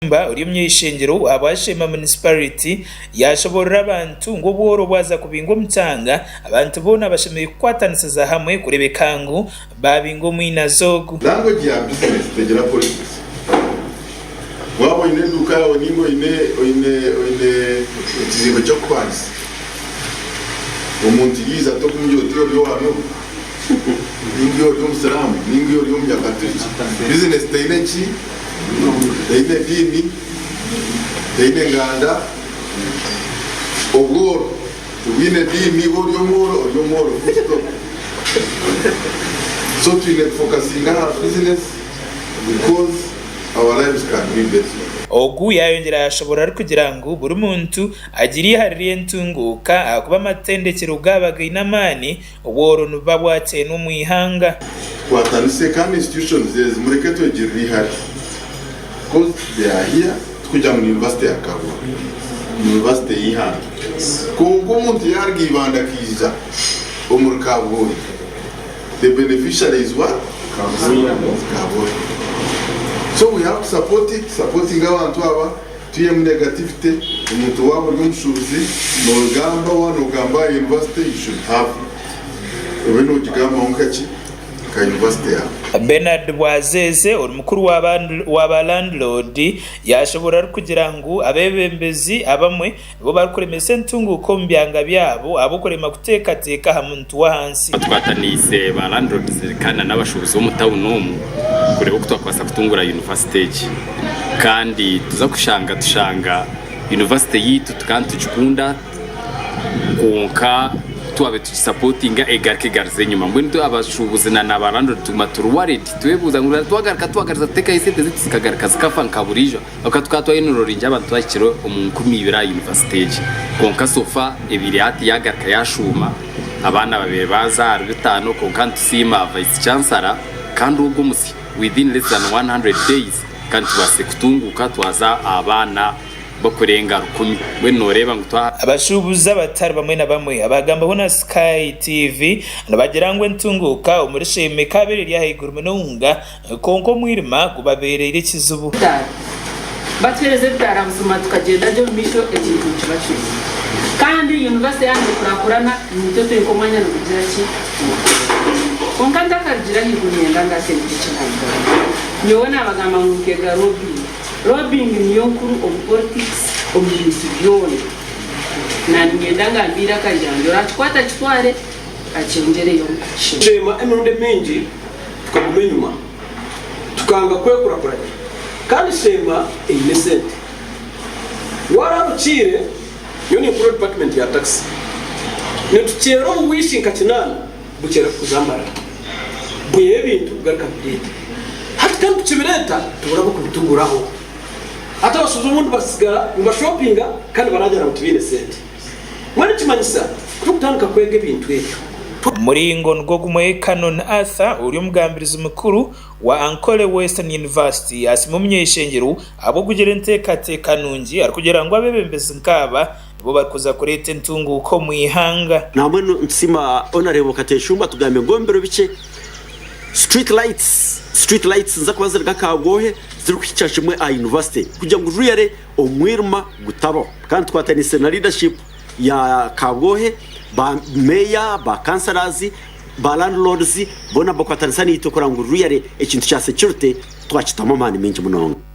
uri myishingiro Aba Sheema municipality yashoborera abantu ngo bworo bwaza kubingo mutanga abantu bona bashimiye kwatanisiza hamwe kurebekangu babingo mwina zogu language ya business tegera politics wabo ine duka oningo ine ikizigo cyo kwanza umuntu yiza to kumyo tyo hano ningiyo yo musalamu ningiyo yo myakatiki business tainechi Teine dini, teine nganda, ogoro, tugine dini, oriomoro, stop. So we focusing on our business because our lives can be better. Ogu yayongera yashobora kugira ngo buri muntu agiriye haririye ntunguka akuba amatendekero bwabaga inamani ubworo nubabwate no mwihanga. Kwatanise kandi institutions zimureketo igiri hari. Because they are here, tukuja mu university ya Kabwa, university y'ihanga. Kongo muntu yargi ibanda kiza umur Kabwa. The beneficiary is what? Kabwa. So we have to support it, supporting abantu aba tuye mu negativity, umuntu wabo y'umushuzi no gamba ugamba university you should have. Ubeno ugamba onkachi ka university ya. Bernard Bwazeze umukuru w'aba landlord yashobora kugira ngo abebembezi abamwe bo bakuremese ntunguko mbyanga byabo abukorema kutekateka hamuntu wa hansi twatanise ba landlords kana n'abashubuzi bo mutawunomu kure uko twakwasa kutungura university kandi tuza tushanga university yitu tukantu tukunda konka tuabe supportinga egarke garze nyuma mbwento abashubuzi na nabarando tumaturwaredi twebuza ngura twagarza teka isete zitikagarka zikafa nkaburijo akatukatwa inurorinja abantu bakiro umuntu ibira university konka sofa ebiri hati yagarka yashuma abana babiri baza 5 konka ntusima vice chancellor kandi ubwo musi within less than 100 days kandi tubase kutunguka twaza abana bakurenga 10 we noreba ngutwa abashubuza batari bamwe na bamwe abagamba bona Sky TV nabagirangwe ntunguka umurishime kabiri ya higuru mununga konko mwirima kubaberera ikizubu batwereze byaramuzuma tukagenda byo misho ekintu kibacu kandi university yange kurakurana nito twekomanya no kugira ki konka ndakagira higunienda ngasenge cyangwa nyona abagamba ngukega robbing niyo nkuru of politics obwegyese na ngenda mbira kajyanjo ratwata kitware acyongereyo Sheema emunde menji tukabumenyuma tukanga kwekura kandi Sheema innocent warabucire yo ni pro department ya tax ne tucero wishing katinana bucera kuzambara buye bintu garka bidete hatta tukibireta tubura kubituguraho hata basuza umuntu basigara mu shoppinga kandi barajya mu tubine sente mwene kimanyisa kutandika kwege ibintu ejo muri ngo gumwe Canon Arthur uri mugambiriza mukuru wa Ankole Western University asimumye ishengero abo kugera ntekateka nungi arikugira ngo abebembeze nkaba bo bakuza kurete ntunguko mu ihanga namwe nsima honorable Kateshumba tugambe ngombero bice street lights nza kubazirika kagohe ziri kwicashimwe a university kugira ngo ruyare omwirma gutabo kandi twatanise na leadership ya kagohe ba mayor ba councillors ba landlords bona bakwatanisa ni itokora ngo ruyare ekintu cya security twachitamo mani menje munonga